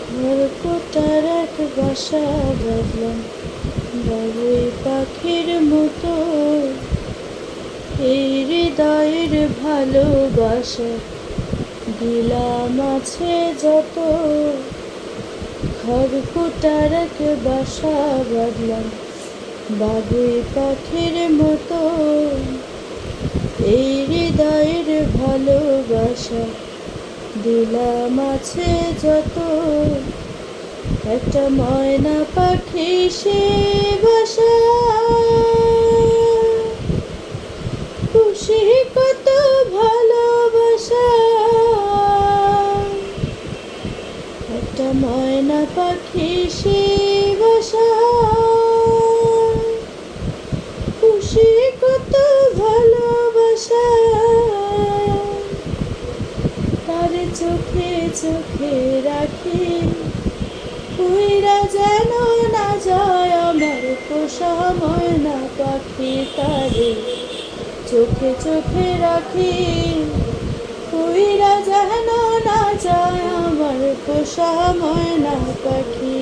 খড়কুটার এক বাসা বাঁধলাম বাবুই পাখির মতো, এই হৃদয়ের ভালোবাসা দিলাম আছে যত। খড়কুটার এক বাসা বাঁধলাম বাবুই পাখির মতো, এই হৃদয়ের ভালোবাসা দিলাম আছে যত। একটা ময়না পাখি সে বাসা খুশি কত ভালোবাসা। একটা ময়না পাখি সে বাসা খুশি কত ভালোবাসা। তার চোখে চোখে রাখি উইরা যেন না যায় আমার পোষা ময়না পাখি। তারে চোখে চোখে রাখি উইরা যেন না যায় আমার পোষা ময়না পাখি।